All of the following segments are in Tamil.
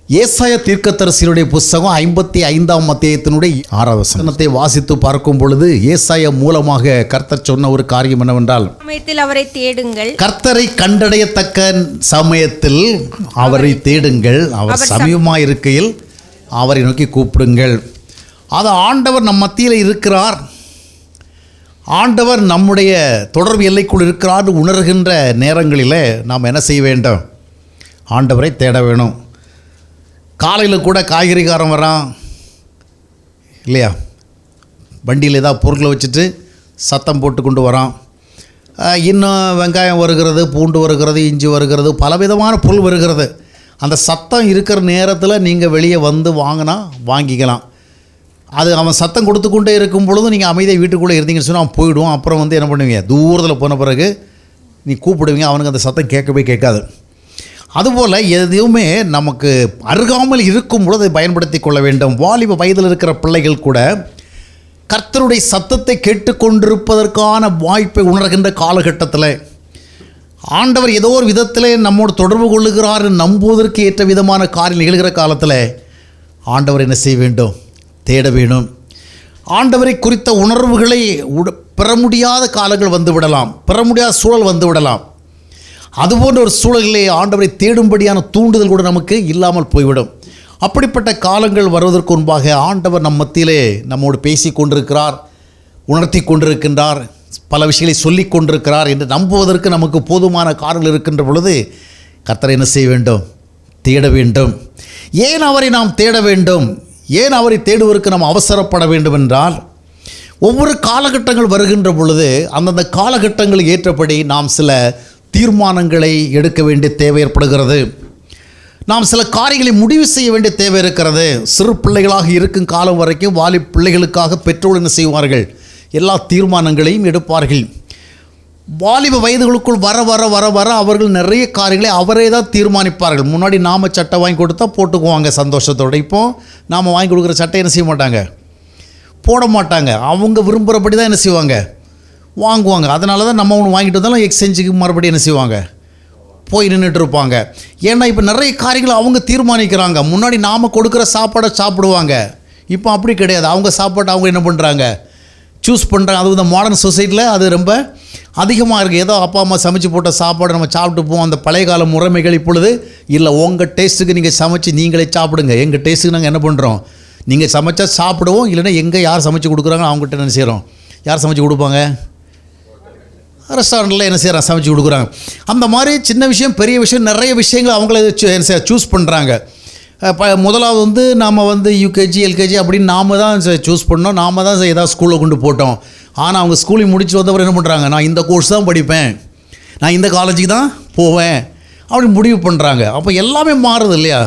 ஏசாயா தீர்க்கதரிசியுடைய புஸ்தகம் 55ஆம் அத்தியாயத்தினுடைய 6வது வசனத்தை வாசித்து பார்க்கும் பொழுது ஏசாயா மூலமாக கர்த்தர் சொன்ன ஒரு காரியம் என்னவென்றால், சமயத்தில் அவரை தேடுங்கள், கர்த்தரை கண்டடையத்தக்க சமயத்தில் அவரை தேடுங்கள், அவர் சமீபமாக இருக்கையில் அவரை நோக்கி கூப்பிடுங்கள். அது ஆண்டவர் நம் மத்தியில் இருக்கிறார், ஆண்டவர் நம்முடைய தொடர்பு எல்லைக்குள் இருக்கிறார் உணர்கின்ற நேரங்களில் நாம் என்ன செய்ய வேண்டும்? ஆண்டவரை தேட வேணும். காலையில் கூட காய்கறிக்காரன் வரான் இல்லையா, வண்டியில் ஏதாவது பொருட்களை வச்சுட்டு சத்தம் போட்டு கொண்டு வரான். இன்னும் வெங்காயம் வருகிறது, பூண்டு வருகிறது, இஞ்சி வருகிறது, பலவிதமான பொருள் வருகிறது. அந்த சத்தம் இருக்கிற நேரத்தில் நீங்கள் வெளியே வந்து வாங்கினா வாங்கிக்கலாம். அது அவன் சத்தம் கொடுத்து கொண்டே இருக்கும் பொழுது நீங்கள் அமைதியாக வீட்டுக்குள்ளே இருந்தீங்கன்னு சொன்னால் அவன் போயிடுவான். அப்புறம் வந்து என்ன பண்ணுவீங்க, தூரத்தில் போன பிறகு நீ கூப்பிடுவீங்க, அவனுக்கு அந்த சத்தம் கேட்கவே கேட்காது. அதுபோல் எதுவுமே நமக்கு அருகாமல் இருக்கும் பொழுது அதை பயன்படுத்தி கொள்ள வேண்டும். வாலிப வயதில் இருக்கிற பிள்ளைகள் கூட கர்த்தருடைய சத்தத்தை கேட்டுக்கொண்டிருப்பதற்கான வாய்ப்பை உணர்கின்ற காலகட்டத்தில் ஆண்டவர் ஏதோ ஒரு விதத்தில் நம்மோடு தொடர்பு கொள்ளுகிறார் நம்புவதற்கு ஏற்ற விதமான காரியம் நிகழ்கிற காலத்தில் ஆண்டவர் என்ன செய்ய வேண்டும்? தேட வேணும். ஆண்டவரை குறித்த உணர்வுகளை பெற முடியாத காலங்கள் வந்து விடலாம், பெற முடியாத சூழல் வந்து விடலாம். அதுபோன்ற ஒரு சூழலிலே ஆண்டவரை தேடும்படியான தூண்டுதல் கூட நமக்கு இல்லாமல் போய்விடும். அப்படிப்பட்ட காலங்கள் வருவதற்கு முன்பாக ஆண்டவர் நம் மத்தியிலே நம்மோடு பேசி கொண்டிருக்கிறார், உணர்த்தி கொண்டிருக்கின்றார், பல விஷயங்களை சொல்லி கொண்டிருக்கிறார் என்று நம்புவதற்கு நமக்கு போதுமான காரணங்கள் இருக்கின்ற பொழுது கர்த்தரை என்ன செய்ய வேண்டும்? தேட வேண்டும். ஏன் அவரை நாம் தேட வேண்டும்? ஏன் அவரை தேடுவதற்கு நாம் அவசரப்பட வேண்டும் என்றால், ஒவ்வொரு காலகட்டங்கள் வருகின்ற பொழுது அந்தந்த காலகட்டங்களுக்கு ஏற்றபடி நாம் சில தீர்மானங்களை எடுக்க வேண்டிய தேவை ஏற்படுகிறது. நாம் சில காரியங்களை முடிவு செய்ய வேண்டிய தேவை இருக்கிறது. சிறு பிள்ளைகளாக இருக்கும் காலம் வரைக்கும் வாலிப பிள்ளைகளுக்காக பெற்றோர் என்ன செய்வார்கள்? எல்லா தீர்மானங்களையும் எடுப்பார்கள். வாலிப வயதுகளுக்குள் வர வர வர வர அவர்கள் நிறைய காரியங்களை அவரே தான் தீர்மானிப்பார்கள். முன்னாடி நாம் சட்டை வாங்கி கொடுத்தா போட்டுக்குவாங்க சந்தோஷத்தோடு. இப்போது நாம் வாங்கி கொடுக்குற சட்டை என்ன செய்ய மாட்டாங்க, போட மாட்டாங்க. அவங்க விரும்புகிறபடி தான் என்ன செய்வாங்க, வாங்குவாங்க. அதனால தான் நம்ம ஒன்று வாங்கிட்டு வந்தாலும் எக்ஸ்சேஞ்சுக்கு மறுபடியும் என்ன செய்வாங்க, போய் நின்றுட்டு இருப்பாங்க. ஏன்னா இப்போ நிறைய காரியங்களை அவங்க தீர்மானிக்கிறாங்க. முன்னாடி நாம் கொடுக்குற சாப்பாடை சாப்பிடுவாங்க, இப்போ அப்படி கிடையாது. அவங்க சாப்பாட்டை அவங்க என்ன பண்ணுறாங்க, சூஸ் பண்ணுறாங்க. அதுவும் இந்த மாடர்ன் சொசைட்டியில் அது ரொம்ப அதிகமாக இருக்குது. ஏதோ அப்பா அம்மா சமைச்சு போட்ட சாப்பாடு நம்ம சாப்பிட்டு போவோம். அந்த பழைய கால முறைமைகள் இப்பொழுது இல்லை. உங்கள் டேஸ்ட்டுக்கு நீங்கள் சமைச்சு நீங்களே சாப்பிடுங்க, எங்கள் டேஸ்ட்டுக்கு நாங்கள் என்ன பண்ணுறோம், நீங்கள் சமைச்சா சாப்பிடுவோம், இல்லைன்னா எங்கே யார் சமைச்சு கொடுக்குறாங்க அவங்ககிட்ட என்ன செய்கிறோம், யார் சமைச்சு கொடுப்பாங்க, ரெஸ்டாரண்ட்டில் என்ன செய்கிறாங்க, சமைச்சு கொடுக்குறாங்க. அந்த மாதிரி சின்ன விஷயம் பெரிய விஷயம் நிறைய விஷயங்கள் அவங்கள சூஸ் பண்ணுறாங்க. முதலாவது வந்து நாம் வந்து யூகேஜி எல்கேஜி அப்படின்னு நாம் தான் சூஸ் பண்ணோம், நாம் தான் ஏதாவது ஸ்கூலில் கொண்டு போட்டோம். ஆனால் அவங்க ஸ்கூலில் முடிச்சு வந்தவரை என்ன பண்ணுறாங்க, நான் இந்த கோர்ஸ் தான் படிப்பேன், நான் இந்த காலேஜுக்கு தான் போவேன் அப்படின்னு முடிவு பண்ணுறாங்க. அப்போ எல்லாமே மாறுது இல்லையா?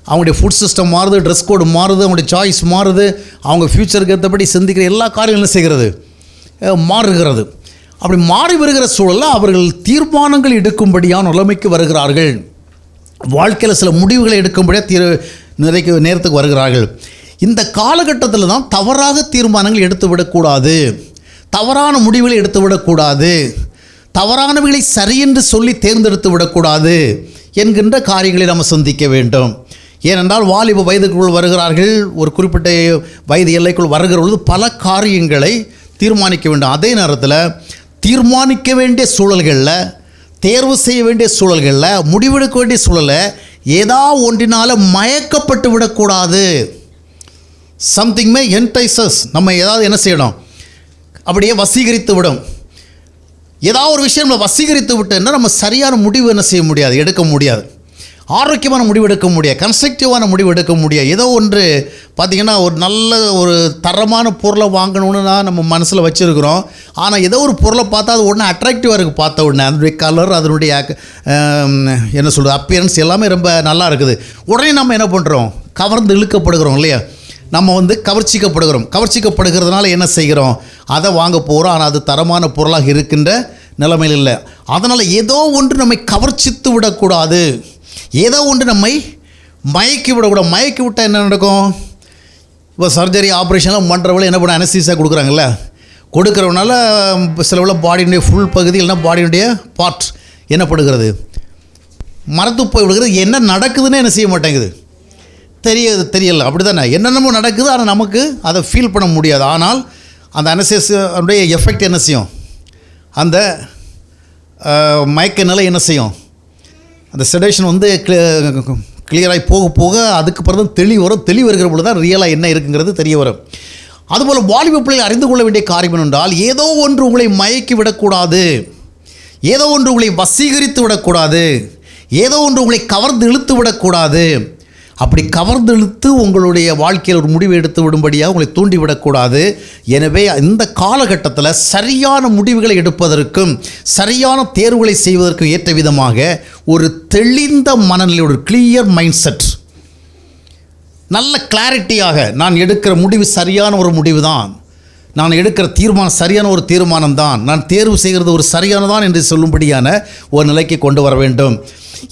அவங்களுடைய ஃபுட் சிஸ்டம் மாறுது, ட்ரெஸ் கோடு மாறுது, அவங்களுடைய சாய்ஸ் மாறுது, அவங்க ஃப்யூச்சருக்கு ஏற்றபடி சிந்திக்கிற எல்லா காரியங்களும் என்ன செய்கிறது, மாறுகிறது. அப்படி மாறி வருகிற சூழலில் அவர்கள் தீர்மானங்கள் எடுக்கும்படியான நிலைமைக்கு வருகிறார்கள். வாழ்க்கையில் சில முடிவுகளை எடுக்கும்படியாக நேரத்துக்கு வருகிறார்கள். இந்த காலகட்டத்தில் தான் தவறாக தீர்மானங்கள் எடுத்துவிடக்கூடாது, தவறான முடிவுகளை எடுத்துவிடக்கூடாது, தவறானவைகளை சரியென்று சொல்லி தேர்ந்தெடுத்து விடக்கூடாது என்கின்ற காரியங்களை நம்ம சிந்திக்க வேண்டும். ஏனென்றால் வாலிப வயதுக்குள் வருகிறார்கள், ஒரு குறிப்பிட்ட வயது எல்லைக்குள் வருகிற பொழுது பல காரியங்களை தீர்மானிக்க வேண்டும். அதே நேரத்தில் தீர்மானிக்க வேண்டிய சூழல்களில், தேர்வு செய்ய வேண்டிய சூழல்களில், முடிவெடுக்க வேண்டிய சூழலில் ஏதாவது ஒன்றினால் மயக்கப்பட்டு விடக்கூடாது. சம்திங் மே என்டைசஸ், நம்ம ஏதாவது என்ன செய்யணும், அப்படியே வசீகரித்து விடும். ஏதாவது ஒரு விஷயம் நம்ம வசீகரித்து விட்டோம்னா நம்ம சரியான முடிவு என்ன செய்ய முடியாது, எடுக்க முடியாது. ஆரோக்கியமான முடிவு எடுக்க முடியாது, கன்ஸ்ட்ரக்டிவான முடிவு எடுக்க முடியாது. ஏதோ ஒன்று பார்த்திங்கன்னா ஒரு நல்ல ஒரு தரமான பொருளை வாங்கணுன்னு தான் நம்ம மனசில் வச்சுருக்கிறோம். ஆனால் ஏதோ ஒரு பொருளை பார்த்தா அது உடனே அட்ராக்டிவாக இருக்குது. பார்த்த உடனே அதனுடைய கலர், அதனுடைய என்ன சொல்கிறது, அப்பியரன்ஸ் எல்லாமே ரொம்ப நல்லா இருக்குது. உடனே நம்ம என்ன பண்ணுறோம், கவர்ந்து இழுக்கப்படுகிறோம் இல்லையா? நம்ம வந்து கவர்ச்சிக்கப்படுகிறதுனால என்ன செய்கிறோம், அதை வாங்க போகிறோம். ஆனால் அது தரமான பொருளாக இருக்கின்ற நிலைமையில் இல்லை. அதனால் ஏதோ ஒன்று நம்மை கவர்ச்சித்து விடக்கூடாது, ஏதோ ஒன்று நம்மை மயக்கி விடக்கூடாது. மயக்கி விட்டால் என்ன நடக்கும்? இப்போ சர்ஜரி ஆப்ரேஷன்லாம் பண்ணுறவங்கள என்ன பண்ண, அனஸ்தீசியா கொடுக்குறாங்கல்ல, கொடுக்குறவனால சிலவில் பாடியினுடைய ஃபுல் பகுதி இல்லைனா பாடியினுடைய பார்ட் என்ன படுகிறது, மரத்து போய் விடுகிறது. என்ன நடக்குதுன்னு என்ன செய்ய மாட்டேங்குது, தெரியல, அப்படி தானே. என்னென்னமோ நடக்குது, ஆனால் நமக்கு அதை ஃபீல் பண்ண முடியாது. ஆனால் அந்த அனஸ்தீசியாவுடைய எஃபெக்ட் என்ன செய்யும்? அந்த மயக்க நிலை என்ன செய்யும்? அந்த செடேஷன் வந்து கிளியராகி போக போக அதுக்கு பிறகு தெளிவு வரும். தெளிவு இருக்கிற பொழுது தான் ரியலாக என்ன இருக்குங்கிறது தெரிய வரும். அதுபோல் வாலிப பிள்ளைகள் அறிந்து கொள்ள வேண்டிய காரியம் என்றால், ஏதோ ஒன்று உங்களை மயக்கி விடக்கூடாது, ஏதோ ஒன்று உங்களை வசீகரித்து விடக்கூடாது, ஏதோ ஒன்று உங்களை கவர்ந்து இழுத்து விடக்கூடாது. அப்படி கவர்ந்து இழுத்து உங்களுடைய வாழ்க்கையில் ஒரு முடிவு எடுத்து விடும்படியாக உங்களை தூண்டிவிடக்கூடாது. எனவே இந்த காலகட்டத்தில் சரியான முடிவுகளை எடுப்பதற்கும் சரியான தேர்வுகளை செய்வதற்கும் ஏற்ற விதமாக ஒரு தெளிந்த மனநிலை, ஒரு கிளியர் மைண்ட் செட், நல்ல கிளாரிட்டியாக நான் எடுக்கிற முடிவு சரியான ஒரு முடிவு தான், நான் எடுக்கிற தீர்மானம் சரியான ஒரு தீர்மானம் தான், நான் தேர்வு செய்கிறது ஒரு சரியானதான் என்று சொல்லும்படியான ஒரு நிலைக்கு கொண்டு வர வேண்டும்.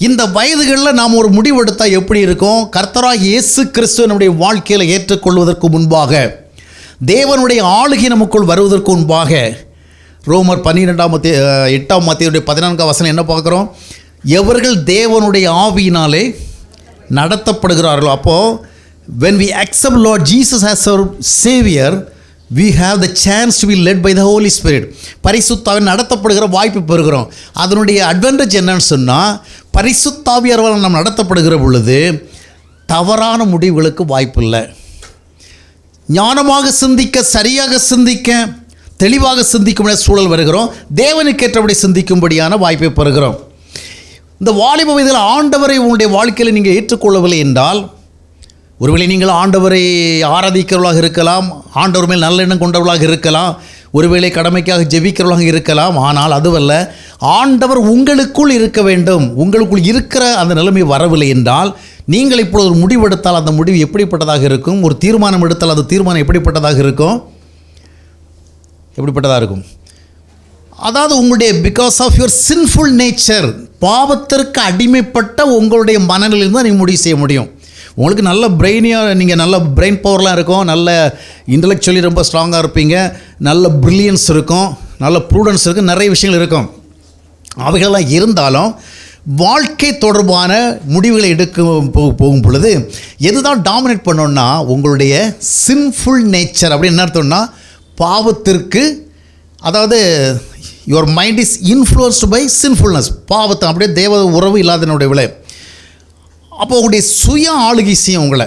இந்த வயதுகளில் நாம் ஒரு முடிவு எடுத்தால் எப்படி இருக்கும்? கர்த்தராகிய இயேசு கிறிஸ்துவை நம்முடைய வாழ்க்கையில் ஏற்றுக்கொள்வதற்கு முன்பாக, தேவனுடைய ஆளுகை நமக்குள் வருவதற்கு முன்பாக, ரோமர் 12:8 என்ன பார்க்குறோம்? எவர்கள் தேவனுடைய ஆவியினாலே நடத்தப்படுகிறார்களோ, அப்போது when we accept Lord Jesus as our Savior, we have the chance to be led by the Holy Spirit. பரிசுத்தாவின் நடத்தப்படுகிற வாய்ப்பு பெறுகிறோம். அதனுடைய அட்வான்டேஜ் என்னன்னு சொன்னால், பரிசுத்தாவியால் நாம் நடத்தப்படுகிற பொழுது தவறான முடிவுகளுக்கு வாய்ப்பு இல்லை. ஞானமாக சிந்திக்க, சரியாக சிந்திக்க, தெளிவாக சிந்திக்கும்படிய சூழல் வருகிறோம். தேவனுக்கேற்றபடி சிந்திக்கும்படியான வாய்ப்பை பெறுகிறோம். இந்த வாலிப வயதில் ஆண்டவரை உங்களுடைய வாழ்க்கையில் நீங்கள் ஏற்றுக்கொள்ளவில்லை என்றால், ஒருவேளை நீங்கள் ஆண்டவரை ஆராதிக்கிறவர்களாக இருக்கலாம், ஆண்டவர் மேல் நல்ல எண்ணம் கொண்டவர்களாக இருக்கலாம், ஒருவேளை கடமைக்காக ஜெபிக்கிறவர்களாக இருக்கலாம். ஆனால் அதுவல்ல, ஆண்டவர் உங்களுக்குள் இருக்க வேண்டும். உங்களுக்குள் இருக்கிற அந்த நிலைமை வரவில்லை என்றால், நீங்கள் இப்பொழுது ஒரு முடிவு எடுத்தால் அந்த முடிவு எப்படிப்பட்டதாக இருக்கும்? ஒரு தீர்மானம் எடுத்தால் அந்த தீர்மானம் எப்படிப்பட்டதாக இருக்கும்? அதாவது உங்களுடைய because of your sinful nature, பாவத்திற்கு அடிமைப்பட்ட உங்களுடைய மனநிலையில் தான் நீங்கள் முடிவு செய்ய முடியும். உங்களுக்கு நல்ல பிரெயினியாக, நீங்கள் நல்ல பிரெயின் பவர்லாம் இருக்கும், நல்ல இன்டலெக்சுவலி ரொம்ப ஸ்ட்ராங்காக இருப்பீங்க, நல்ல ப்ரில்லியன்ஸ் இருக்கும், நல்ல ப்ரூடன்ஸ் இருக்கும், நிறைய விஷயங்கள் இருக்கும். அவைகளெல்லாம் இருந்தாலும் வாழ்க்கை தொடர்பான முடிவுகளை எடுக்க போகும் பொழுது எதுதான் டாமினேட் பண்ணோன்னா, உங்களுடைய சின்ஃபுல் நேச்சர். அப்படின்னு என்ன அர்த்தம்னா, பாவத்திற்கு, அதாவது your mind is influenced by sinfulness, பாவத்தை அப்படியே தேவ உறவு இல்லாதனுடைய விலை. அப்போ உங்களுடைய சுய ஆளுகை செய்யும், உங்களை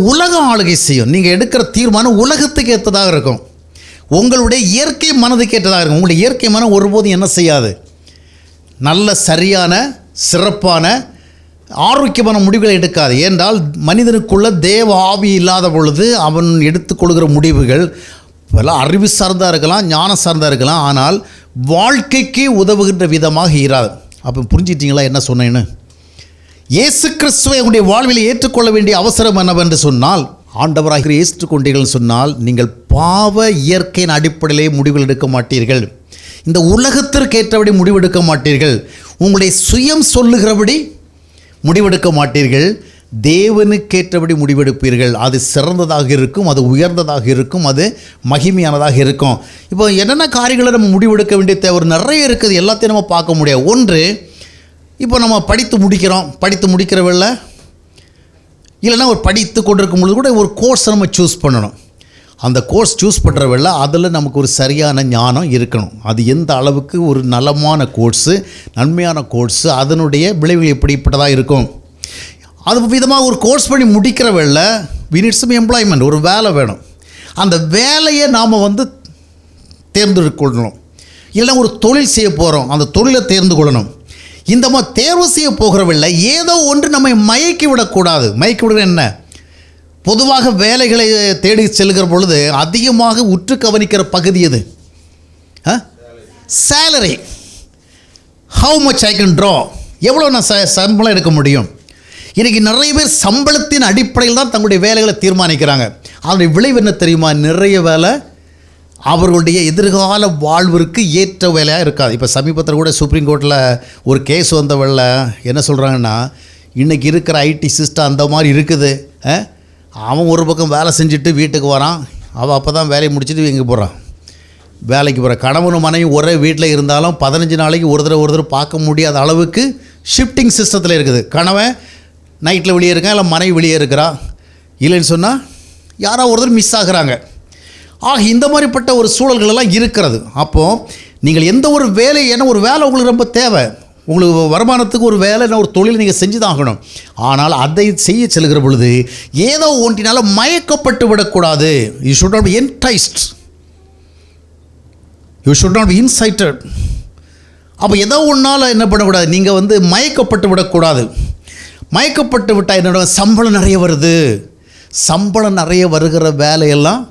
உலக ஆளுகை செய்யும். நீங்கள் எடுக்கிற தீர்மானம் உலகத்துக்கு ஏற்றதாக இருக்கும், உங்களுடைய இயற்கை மனதுக்கு ஏற்றதாக இருக்கும். உங்களுடைய இயற்கை மனம் ஒருபோதும் என்ன செய்யாது? நல்ல சரியான சிறப்பான ஆரோக்கியமான முடிவுகளை எடுக்காது. ஏனென்றால் மனிதனுக்குள்ள தேவ ஆவி இல்லாத பொழுது அவன் எடுத்துக்கொள்கிற முடிவுகள் எல்லாம் அறிவு சார்ந்தா இருக்கலாம், ஞானம் சார்ந்தா இருக்கலாம், ஆனால் வாழ்க்கைக்கு உதவுகின்ற விதமாக இராது. அப்போ புரிஞ்சிட்டிங்களா என்ன சொன்னேன்னு? இயேசு கிறிஸ்துவை உங்களுடைய வாழ்வில் ஏற்றுக்கொள்ள வேண்டிய அவசரம் என்னவென்று சொன்னால், ஆண்டவராக ஏற்றுக்கொண்டீர்கள் சொன்னால் நீங்கள் பாவ இயற்கையின் அடிப்படையிலே முடிவுகள் எடுக்க மாட்டீர்கள். இந்த உலகத்திற்கு ஏற்றபடி முடிவெடுக்க மாட்டீர்கள். உங்களுடைய சுயம் சொல்லுகிறபடி முடிவெடுக்க மாட்டீர்கள். தேவனுக்கேற்றபடி முடிவெடுப்பீர்கள். அது சிறந்ததாக இருக்கும், அது உயர்ந்ததாக இருக்கும், அது மகிமையானதாக இருக்கும். இப்போ என்னென்ன காரியங்களை நம்ம முடிவெடுக்க வேண்டிய தேவை நிறைய இருக்குது. எல்லாத்தையும் நம்ம பார்க்க முடியாது. ஒன்று, இப்போ நம்ம படித்து முடிக்கிறவில்லை, இல்லைன்னா ஒரு படித்து கொண்டிருக்கும் பொழுது கூட ஒரு கோர்ஸை நம்ம சூஸ் பண்ணணும். அந்த கோர்ஸ் சூஸ் பண்ணுறவில்லை, அதில் நமக்கு ஒரு சரியான ஞானம் இருக்கணும். அது எந்த அளவுக்கு ஒரு நலமான கோர்ஸு, நன்மையான கோர்ஸு, அதனுடைய விளைவு எப்படிப்பட்டதாக இருக்கும். அது விதமாக ஒரு கோர்ஸ் பண்ணி முடிக்கிறவில்லை, we need some employment, ஒரு வேலை வேணும். அந்த வேலையை நாம் தேர்ந்தெடுக்கணும். இல்லைன்னா ஒரு தொழில் செய்ய போகிறோம், அந்த தொழிலை தேர்ந்து கொள்ளணும். இந்த மாதிரி தேர்வு செய்ய போகிறவில்லை, ஏதோ ஒன்று நம்மை மயக்கி விடக்கூடாது. மயக்கி விடுற என்ன? பொதுவாக வேலைகளை தேடி செல்கிற பொழுது அதிகமாக உற்று கவனிக்கிற பகுதி எது? Salary. How much I can draw, எவ்வளோ நான் சம்பளம் எடுக்க முடியும். இன்றைக்கி நிறைய பேர் சம்பளத்தின் அடிப்படையில் தான் தங்களுடைய வேலைகளை தீர்மானிக்கிறாங்க. அதனுடைய விளைவு என்ன தெரியுமா? நிறைய வேலை அவர்களுடைய எதிர்கால வாழ்விற்கு ஏற்ற வேலையாக இருக்காது. இப்போ சமீபத்தில் கூட சுப்ரீம் கோர்ட்டில் ஒரு கேஸ் வந்தவள்ள என்ன சொல்கிறாங்கன்னா, இன்றைக்கி இருக்கிற ஐடி சிஸ்டம் அந்த மாதிரி இருக்குது. அவன் ஒரு பக்கம் வேலை செஞ்சுட்டு வீட்டுக்கு வரான், அவள் அப்போ தான் வேலையை முடிச்சுட்டு எங்கே போகிறான், வேலைக்கு போகிறான். கணவனும் மனைவி ஒரே வீட்டில் இருந்தாலும் 15 நாளைக்கு ஒரு தடவை பார்க்க முடியாத அளவுக்கு ஷிஃப்டிங் சிஸ்டத்தில் இருக்குது. கணவன் நைட்டில் வெளியே இருக்கா, இல்லை மனைவி வெளியே இருக்கிறா, இல்லைன்னு சொன்னால் யாராவது ஒருத்தர் மிஸ் ஆகுறாங்க. ஆக இந்த மாதிரிப்பட்ட ஒரு சூழல்களெல்லாம் இருக்கிறது. அப்போது நீங்கள் எந்த ஒரு வேலை, ஏன்னா ஒரு வேலை உங்களுக்கு ரொம்ப தேவை, உங்களுக்கு வருமானத்துக்கு ஒரு வேலை, ஒரு தொழில் நீங்கள் செஞ்சு தான் ஆகணும். ஆனால் அதை செய்ய செல்கிற பொழுது ஏதோ ஒன்றினால மயக்கப்பட்டு விடக்கூடாது. You should not be enticed, you should not be incited. அப்போ ஏதோ ஒன்றால் என்ன பண்ணக்கூடாது, நீங்கள் மயக்கப்பட்டு விடக்கூடாது. மயக்கப்பட்டு விட்டால் என்னோட சம்பளம் நிறைய வருது, சம்பளம் நிறைய வருகிற வேலையெல்லாம்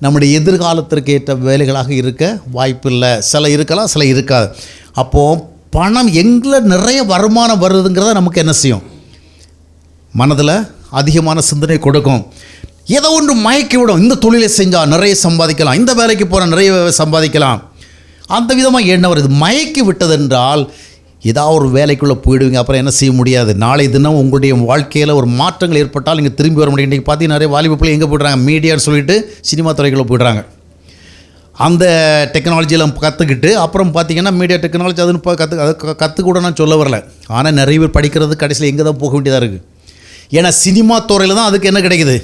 நம்முடைய எதிர்காலத்திற்கு ஏற்ற வேலைகளாக இருக்க வாய்ப்பில்லை. சில இருக்கலாம், சில இருக்காது. அப்போது பணம் எங்கே நிறைய வருமானம் வருதுங்கிறத நமக்கு என்ன செய்யும், மனதில் அதிகமான சிந்தனை கொடுக்கும். ஏதோ ஒன்று மயக்கி விடும். இந்த தொழிலை செஞ்சால் நிறைய சம்பாதிக்கலாம், இந்த வேலைக்கு போனால் நிறைய சம்பாதிக்கலாம், அந்த விதமாக என்ன வருது. மயக்கி விட்டதென்றால் ஏதாவது ஒரு வேலைக்குள்ளே போயிடுவீங்க. அப்புறம் என்ன செய்ய முடியாது. நாளை தினம் உங்களுடைய வாழ்க்கையில் ஒரு மாற்றங்கள் ஏற்பட்டால் நீங்கள் திரும்பி வர முடியும். இன்றைக்கி பார்த்தீங்கன்னா நிறைய வாலிப பிள்ளை எங்கே போய்ட்றாங்க, மீடியான்னு சொல்லிட்டு சினிமா துறைக்குள்ளே போய்ட்றாங்க. அந்த டெக்னாலஜியில் கற்றுக்கிட்டு அப்புறம் பார்த்திங்கன்னா மீடியா டெக்னாலஜி அதுன்னு கற்றுக்கூட நான் சொல்ல வரல. ஆனால் நிறைய பேர் படிக்கிறது கடைசியில் எங்கே தான் போக வேண்டியதாக இருக்குது. ஏன்னா சினிமா துறையில் தான் அதுக்கு என்ன கிடைக்குது,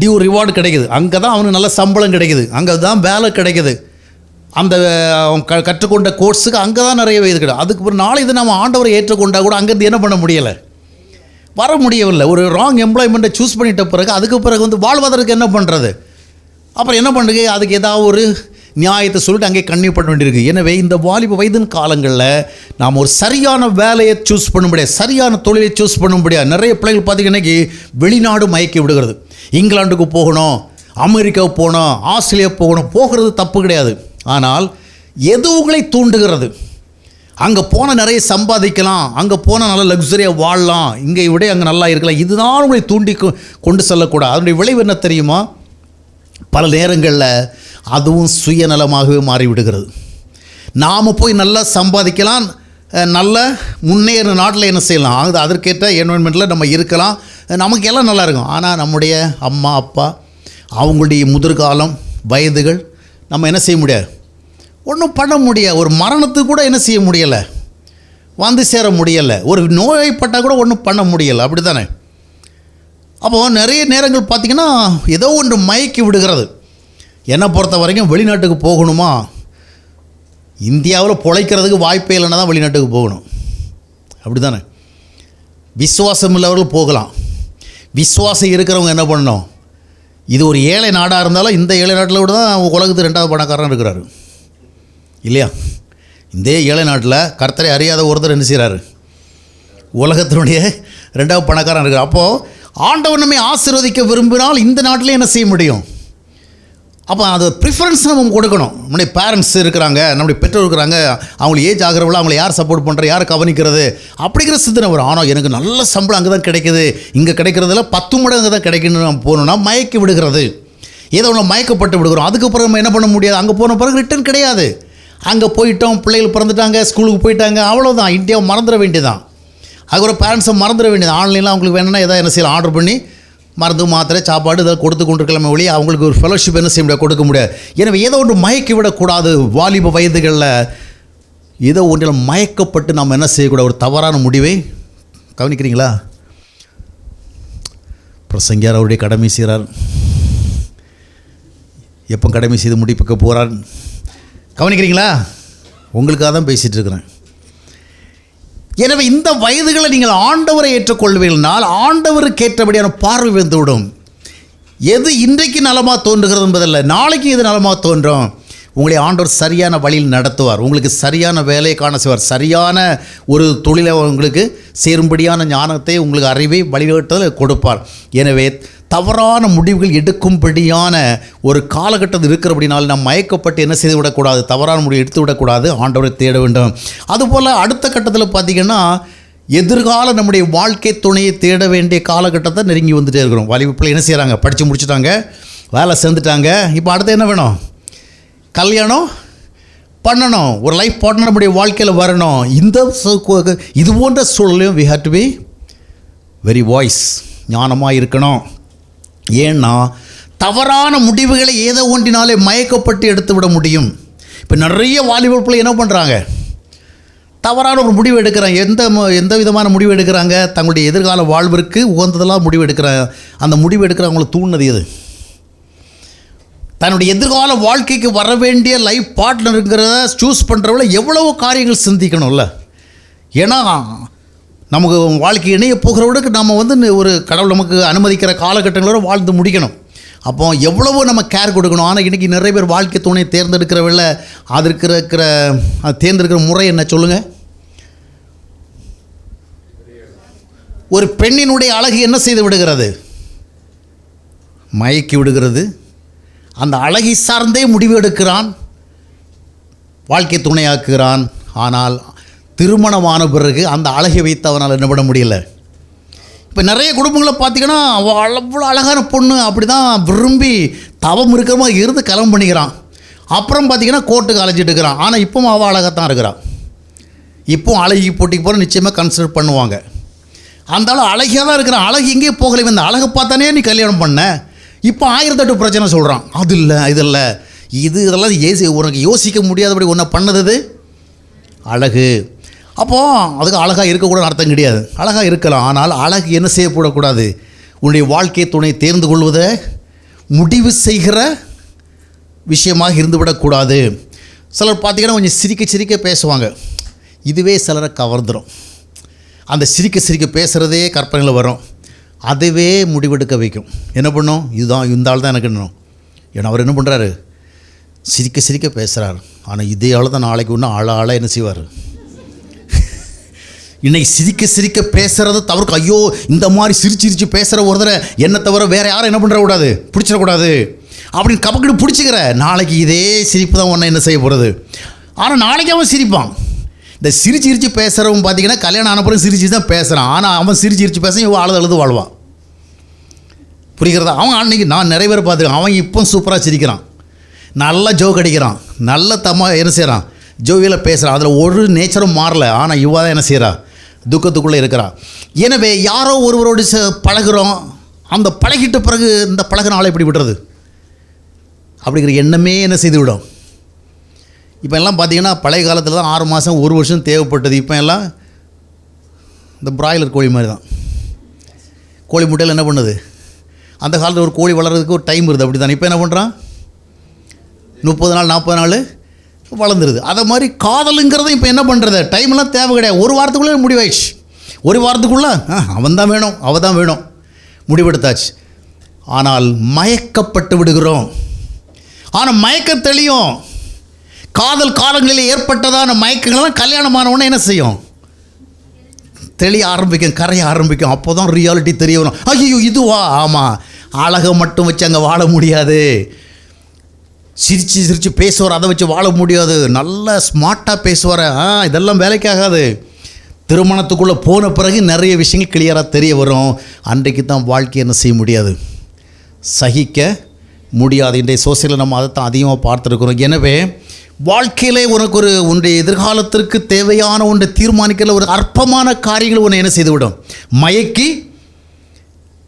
டியூ ரிவார்டு கிடைக்குது. அங்கே தான் அவனுக்கு நல்ல சம்பளம் கிடைக்குது, அங்கே தான் வேலை கிடைக்குது. அந்த கற்றுக்கொண்ட கோர்ஸுக்கு அங்கே தான் நிறைய இது கிடையாது. அதுக்கு பிறகு நாளை இது நம்ம ஆண்டவரை ஏற்றுக்கொண்டால் கூட அங்கேருந்து என்ன பண்ண முடியலை, வர முடியவில்லை. ஒரு ராங் எம்ப்ளாய்மெண்ட்டை சூஸ் பண்ணிட்ட பிறகு அதுக்கு பிறகு வாழ்வதற்கு என்ன பண்ணுறது, அப்புறம் என்ன பண்ணுறது, அதுக்கு ஏதாவது ஒரு நியாயத்தை சொல்லிட்டு அங்கே கன்னியூ பண்ண வேண்டியிருக்கு. எனவே இந்த வாலிப வயதின் காலங்களில் நாம் ஒரு சரியான வேலையை சூஸ் பண்ண முடியாது, சரியான தொழிலை சூஸ் பண்ண முடியாது. நிறைய பிள்ளைகள் பார்த்திங்கன்னா வெளிநாடு மயக்கி விடுகிறது. இங்கிலாந்துக்கு போகணும், அமெரிக்காவுக்கு போகணும், ஆஸ்திரேலியா போகணும். போகிறது தப்பு கிடையாது. ஆனால் எது உங்களை தூண்டுகிறது, அங்கே போனால் நிறைய சம்பாதிக்கலாம், அங்கே போனால் நல்லா லக்ஸரியாக வாழலாம், இங்கே விட அங்கே நல்லா இருக்கலாம், இதுதான் உங்களை தூண்டி கொண்டு செல்லக்கூடாது. அதனுடைய விளைவு என்ன தெரியுமா, பல நேரங்களில் அதுவும் சுயநலமாகவே மாறிவிடுகிறது. நாம் போய் நல்லா சம்பாதிக்கலாம், நல்ல முன்னேற நாட்டில் என்ன செய்யலாம், அதற்கேற்ற என்வரன்மெண்ட்டில் நம்ம இருக்கலாம், நமக்கு எல்லாம் நல்லா இருக்கும். ஆனால் நம்முடைய அம்மா அப்பா அவங்களுடைய முதிர்காலம் வயதுகள் நம்ம என்ன செய்ய முடியாது, ஒன்றும் பண்ண முடியாது. ஒரு மரணத்துக்கு கூட என்ன செய்ய முடியலை, வந்து சேர முடியலை. ஒரு நோய்ப்பட்டால் கூட ஒன்றும் பண்ண முடியலை. அப்படி தானே. அப்போது நிறைய நேரங்கள் பார்த்திங்கன்னா ஏதோ ஒன்று மயக்கி விடுகிறது. என்னை பொறுத்த வரைக்கும் வெளிநாட்டுக்கு போகணுமா, இந்தியாவில் பிழைக்கிறதுக்கு வாய்ப்பே இல்லைன்னா தான் வெளிநாட்டுக்கு போகணும். அப்படி தானே. விசுவாசம் உள்ளவர்கள் போகலாம், விசுவாசம் இருக்கிறவங்க என்ன பண்ணணும், இது ஒரு ஏழை நாடாக இருந்தாலும் இந்த ஏழை நாட்டில் விட தான் உலகத்துக்கு 2வது பணக்காரன் இருக்கிறாரு இல்லையா. இந்த ஏழை நாட்டில் கர்த்தரை அறியாத ஒருத்தர் என்ன செய்கிறாரு, உலகத்தினுடைய 2வது பணக்காரன் இருக்கிறார். அப்போது ஆண்டவர் நம்மை ஆசீர்வதிக்க விரும்பினால் இந்த நாட்டிலே என்ன செய்ய முடியும். அப்போ அது ப்ரிஃபரன்ஸ் நம்ம கொடுக்கணும். நம்முடைய பேரண்ட்ஸ் இருக்கிறாங்க, நம்முடைய பெற்றோர் இருக்கிறாங்க, அவங்களுக்கு ஏஜ் ஆகிறவங்கள அவங்களை யார் சப்போர்ட் பண்ணுற, யார் கவனிக்கிறது அப்படிங்கிற சிந்தனை வரும். ஆனால் எனக்கு நல்ல சம்பளம் அங்கே தான் கிடைக்குது, இங்கே கிடைக்கிறதுல 10 மடங்கு அங்கே தான் கிடைக்கணும்னு நம்ம போகணுன்னா மயக்கி விடுகிறது. ஏதோ ஒன்று மயக்கப்பட்டு விடுகிறோம். அதுக்கப்புறம் நம்ம என்ன பண்ண முடியாது, அங்கே போன பிறகு ரிட்டர்ன் கிடையாது. அங்கே போயிட்டோம், பிள்ளைகள் பிறந்துட்டாங்க, ஸ்கூலுக்கு போயிட்டாங்க, அவ்வளோதான், இந்தியாவை மறந்துட வேண்டியதான். அதுக்கப்புறம் பேரண்ட்ஸை மறந்துட வேண்டியது. ஆன்லைனில் அவங்களுக்கு வேணும்னா எதாவது என்ன செய்யலாம், ஆர்டர் பண்ணி மருந்து மாத்திரை சாப்பாடு இதை கொடுத்து கொண்டிருக்கலாமே ஒழிய அவங்களுக்கு ஒரு ஃபெலோஷிப் என்ன செய்ய முடியாது, கொடுக்க முடியாது. எனவே ஏதோ ஒன்று மயக்கி விடக்கூடாது. வாலிப வயதுகளில் ஏதோ ஒன்றில் மயக்கப்பட்டு நாம் என்ன செய்யக்கூடாது, ஒரு தவறான முடிவை. கவனிக்கிறீங்களா, பிரசங்கியார் அவருடைய கடமை செய்கிறார், எப்போ கடமை செய்து முடிப்புக்க போகிறார், கவனிக்கிறீங்களா, உங்களுக்காக தான் பேசிகிட்டு இருக்கிறேன். எனவே இந்த வயதுகளை நீங்கள் ஆண்டவரை ஏற்றுக்கொள்வீர்கள்னால் ஆண்டவருக்கு ஏற்றபடியான பார்வை வந்துவிடும். எது இன்றைக்கு நலமாக தோன்றுகிறது என்பதில்லை, நாளைக்கு எது நலமாக தோன்றும். உங்களை ஆண்டவர் சரியான வழியில் நடத்துவார், உங்களுக்கு சரியான வேலையை காண செய்வார், சரியான ஒரு தொழிலை உங்களுக்கு சேரும்படியான ஞானத்தை, உங்களுக்கு அறிவை வழிகாட்டுதல் கொடுப்பார். எனவே தவறான முடிவுகள் எடுக்கும்படியான ஒரு காலகட்டத்தில் இருக்கிறபடினால் நாம் மயக்கப்பட்டு என்ன செய்து விடக்கூடாது, தவறான முடிவு எடுத்து விடக்கூடாது, ஆண்டவரை தேட வேண்டும். அதுபோல் அடுத்த கட்டத்தில் பார்த்திங்கன்னா எதிர்கால நம்முடைய வாழ்க்கை துணையை தேட வேண்டிய காலகட்டத்தை நெருங்கி வந்துகிட்டே இருக்கிறோம். வாலிப பிள்ளை என்ன செய்கிறாங்க, படித்து முடிச்சுட்டாங்க, வேலை சேர்ந்துட்டாங்க, இப்போ அடுத்து என்ன வேணும், கல்யாணம் பண்ணணும், ஒரு லைஃப் பார்ட்னர் நம்முடைய வாழ்க்கையில் வரணும். இது போன்ற சூழலையும் we have to be very wise, ஞானமாக இருக்கணும். ஏன்னா தவறான முடிவுகளை ஏதோ ஒன்றினாலே மயக்கப்பட்டு எடுத்து விட முடியும். இப்போ நிறைய வாலிப பிள்ளை என்ன பண்ணுறாங்க, தவறான ஒரு முடிவு எடுக்கிறாங்க. எந்த விதமான முடிவு எடுக்கிறாங்க? தங்களுடைய எதிர்கால வாழ்விற்கு உகந்ததெல்லாம் முடிவு எடுக்கிறாங்க. அந்த முடிவு எடுக்கிறவங்களுக்கு தூண்டினது எது? தன்னுடைய எதிர்கால வாழ்க்கைக்கு வர வேண்டிய லைஃப் பார்ட்னருங்கிறத சூஸ் பண்ணுறவங்கள எவ்வளவோ காரியங்கள் சிந்திக்கணும்ல. ஏன்னா நமக்கு வாழ்க்கை இணைய போகிறவளுக்கு நம்ம ஒரு கடவுள் நமக்கு அனுமதிக்கிற காலகட்டங்களோட வாழ்ந்து முடிக்கணும். அப்போ எவ்வளவோ நம்ம கேர் கொடுக்கணும். ஆனால் இன்றைக்கி நிறைய பேர் வாழ்க்கை துணை தேர்ந்தெடுக்கிறவங்கள அது தேர்ந்தெடுக்கிற முறை என்ன சொல்லுங்கள்? ஒரு பெண்ணினுடைய அழகு என்ன செய்து விடுகிறது? மயக்கி விடுகிறது. அந்த அழகை சார்ந்தே முடிவு எடுக்கிறான், வாழ்க்கை துணையாக்குகிறான். ஆனால் திருமணமான பிறகு அந்த அழகை வைத்து அவனால் என்ன பண்ண முடியல. இப்போ நிறைய குடும்பங்களை பார்த்திங்கன்னா அவ்வளோ அழகான பொண்ணு அப்படி தான் விரும்பி தவம் இருக்கிற மாதிரி இருந்து கல்யாணம் பண்ணிக்கிறான். அப்புறம் பார்த்திங்கன்னா கோர்ட்டுக்கு அலைஞ்சிட்டு இருக்கிறான். ஆனால் இப்போவும் அவள் அழகாக இருக்கிறான். இப்போவும் அழகி போட்டிக்கு போகிற நிச்சயமாக கன்சிடர் பண்ணுவாங்க. அந்த அழகியாக தான் இருக்கிறான். அழகு எங்கேயே போகலை. இந்த அழகை பார்த்தானே நீ கல்யாணம் பண்ண. இப்போ 1008 பிரச்சனை சொல்கிறான். அது இல்லை இது இல்லை இதெல்லாம் உனக்கு யோசிக்க முடியாதபடி ஒன்றை பண்ணது அழகு. அப்போது அதுக்கு அழகாக இருக்கக்கூடாதுன்னு அர்த்தம் கிடையாது. அழகாக இருக்கலாம். ஆனால் அழகு என்ன செய்யப்படக்கூடாது? உன்னுடைய வாழ்க்கை துணை தேர்ந்து கொள்வதை முடிவு செய்கிற விஷயமாக இருந்துவிடக்கூடாது. சிலர் பார்த்திங்கன்னா கொஞ்சம் சிரிக்க பேசுவாங்க. இதுவே சிலரை கவர்ந்துடும். அந்த சிரிக்க பேசுகிறதே கற்பனையில் வரும். அதுவே முடிவெடுக்க வைக்கும். என்ன பண்ணும்? இதுதான் இந்த ஆள் தான் எனக்கு என்னணும். ஏன்னா அவர் என்ன பண்ணுறாரு? சிரிக்க பேசுகிறார். ஆனால் இதே ஆள் தான் நாளைக்கு ஒன்று ஆள என்ன செய்வார்? இன்றைக்கி சிரிக்க பேசுகிறத தவிர்க்க. ஐயோ இந்த மாதிரி சிரிச்சு பேசுகிற ஒருத்தரை என்னை தவிர வேறு யாரும் என்ன பண்ணுறக்கூடாது, பிடிச்சிடக்கூடாது அப்படின்னு கபக்கிட்டு பிடிச்சிக்கிற. நாளைக்கு இதே சிரிப்பு தான் ஒன்று என்ன செய்ய போகிறது. ஆனால் நாளைக்கு அவன் சிரிப்பான். இந்த சிரிச்சு பேசுகிறவன் பார்த்திங்கன்னா கல்யாணம் ஆனப்புறம் சிரிச்சு தான் பேசுகிறான். ஆனால் அவன் சிரிச்சு பேச இவன் அழுது வாழ்வான். புரிகிறதா? அவன் அன்றைக்கி நான் நிறைய பேர் பார்த்துருக்கேன். அவன் இப்போ சூப்பராக சிரிக்கிறான், நல்லா ஜோக் அடிக்கிறான், நல்ல என்ன செய்கிறான், ஜோவியில் பேசுகிறான். அதில் ஒரு நேச்சரும் மாறலை. ஆனால் இவா தான் என்ன செய்கிறா? துக்கத்துக்குள்ளே இருக்கிறான். எனவே யாரோ ஒருவரோடு பழகிறோம். அந்த பழகிட்ட பிறகு இந்த பழகின ஆளை எப்படி விடுறது அப்படிங்கிற எண்ணமே என்ன செய்து விடும். இப்போ எல்லாம் பார்த்திங்கன்னா பழைய காலத்தில் தான் 6 மாதம் 1 வருஷம் தேவைப்பட்டது. இப்போ எல்லாம் இந்த பிராய்லர் கோழி மாதிரி தான். கோழி முட்டையில் என்ன பண்ணுது? அந்த காலத்தில் ஒரு கோழி வளர்கிறதுக்கு ஒரு டைம் இருக்குது. அப்படி தான் இப்போ என்ன பண்ணுறான்? 30 நாள் 40 நாள் வளர்ந்துருது. அதை மாதிரி காதலுங்கிறத இப்போ என்ன பண்ணுறது? டைம்லாம் தேவை கிடையாது. 1 வாரத்துக்குள்ளே முடிவாயிடுச்சு. 1 வாரத்துக்குள்ளே அவன் தான் வேணும், அவள் தான் வேணும், முடிவெடுத்தாச்சு. ஆனால் மயக்கப்பட்டு விடுகிறோம். ஆனால் மயக்கம் தெளியும். காதல் காலங்களில் ஏற்பட்டதான மயக்கங்கள்லாம் கல்யாணமானவொன்னே என்ன செய்யும்? தெளிய ஆரம்பிக்கும், கரைய ஆரம்பிக்கும். அப்போ தான் ரியாலிட்டி தெரிய வரும். ஐயோ இதுவா? ஆமாம், அழகை மட்டும் வச்சு அங்கே வாழ முடியாது. சிரித்து பேசுவார், அதை வச்சு வாழ முடியாது. நல்லா ஸ்மார்ட்டாக பேசுவார், இதெல்லாம் வேலைக்காகாது. திருமணத்துக்குள்ளே போன பிறகு நிறைய விஷயங்கள் கிளியராக தெரிய வரும். அன்றைக்கு தான் வாழ்க்கை என்ன செய்ய முடியாது, சகிக்க முடியாது. இன்றைய சோசியலில் நம்ம அதை தான் அதிகமாக பார்த்துருக்குறோம். எனவே வாழ்க்கையிலே உனக்கு உன்னுடைய எதிர்காலத்திற்கு தேவையான ஒன்றை தீர்மானிக்கிற ஒரு அற்பமான காரியங்கள் உன்னை என்ன செய்துவிடும், மயக்கி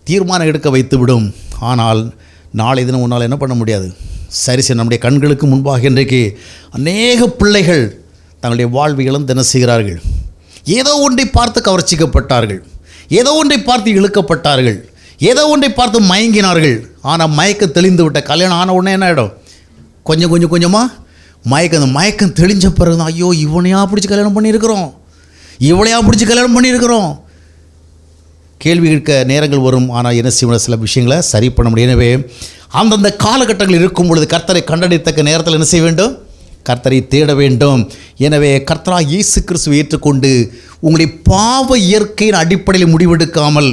தீர்மானம் எடுக்க வைத்துவிடும். ஆனால் நாளை தினம் உன்னால் என்ன பண்ண முடியாது, சரி நம்முடைய கண்களுக்கு முன்பாக இன்றைக்கு அநேக பிள்ளைகள் தங்களுடைய வாழ்வை இழந்து என்ன செய்கிறார்கள்? ஏதோ ஒன்றை பார்த்து கவர்ச்சிக்கப்பட்டார்கள், ஏதோ ஒன்றை பார்த்து இழுக்கப்பட்டார்கள், ஏதோ ஒன்றை பார்த்து மயங்கினார்கள். ஆனால் மயக்கம் தெளிந்து விட்ட கல்யாணம் ஆன உடனே என்ன ஆகிடும்? கொஞ்சமாக மயக்கம் தெளிஞ்ச பிறகு தான் ஐயோ இவனையா பிடிச்சி கல்யாணம் பண்ணியிருக்கிறோம், இவளையா பிடிச்சி கல்யாணம் பண்ணியிருக்கிறோம் கேள்வி கேட்க நேரங்கள் வரும். ஆனால் என்ன செய்ய சில விஷயங்களை சரி பண்ண முடியும். எனவே அந்தந்த காலகட்டங்கள் இருக்கும் பொழுது கர்த்தரை கண்டறியத்தக்க நேரத்தில் என்ன செய்ய வேண்டும்? கர்த்தரை தேட வேண்டும். எனவே கர்த்தராகிய இயேசு கிறிஸ்துவை ஏற்றுக்கொண்டு உங்களுடைய பாவ இயற்கையின் அடிப்படையில் முடிவெடுக்காமல்,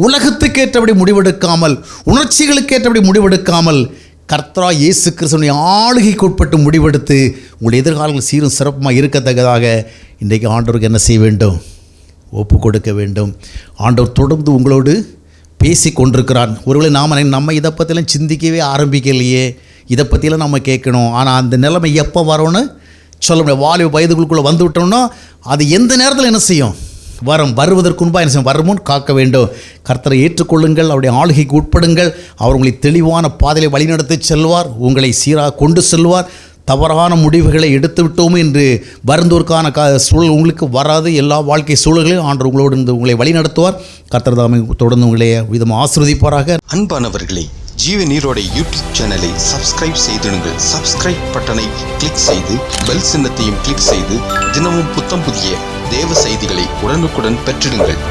உலகத்துக்கேற்றபடி முடிவெடுக்காமல், உணர்ச்சிகளுக்கேற்றபடி முடிவெடுக்காமல், கர்த்தராகிய இயேசு கிறிஸ்துவின் ஆளுகைக்கு உட்பட்டு முடிவெடுத்து உங்களுடைய எதிர்காலங்கள் சீரும் சிறப்புமாக இருக்கத்தக்கதாக இன்றைக்கு ஆண்டவருக்கு என்ன செய்ய வேண்டும்? ஒப்பு கொடுக்க வேண்டும். ஆண்டவர் தொடர்ந்து உங்களோடு பேசி கொண்டிருக்கிறான். ஒருவேளை நம்ம இதை பற்றிலாம் சிந்திக்கவே ஆரம்பிக்கலையே, இதை பற்றிலாம் நம்ம கேட்கணும். ஆனால் அந்த நிலைமை எப்போ வரோன்னு சொல்ல முடியாது. வாலிப வயதுகளுக்குள்ளே வந்து விட்டோம்னா அது எந்த நேரத்தில் என்ன செய்யும்? வருவதற்கு முன்பாக என்ன செய்யும்? வருமுன் காக்க வேண்டும். கர்த்தரை ஏற்றுக்கொள்ளுங்கள், அவருடைய ஆளுகைக்கு உட்படுங்கள். அவர் உங்களை தெளிவான பாதையை வழிநடத்தி செல்வார், உங்களை சீராக கொண்டு செல்வார். தவறான முடிவுகளை எடுத்து விட்டோம் என்று வருந்தோருக்கான சூழல் உங்களுக்கு வராது. எல்லா வாழ்க்கை சூழல்களையும் ஆண்டவர் உங்களோடு இருந்து உங்களை வழி நடத்துவார். கர்த்தர் தாமே தொடர்ந்து உங்களை விதமாக ஆசீர்வதிப்பாராக. அன்பானவர்களே, ஜீவ நீரோடை யூடியூப் சேனலை சப்ஸ்கிரைப் செய்திடுங்கள். சப்ஸ்கிரைப் பட்டனை கிளிக் செய்து பெல் சின்னத்தையும் கிளிக் செய்து தினமும் புத்தம் புதிய தேவ செய்திகளை உடனுக்குடன் பெற்றிடுங்கள்.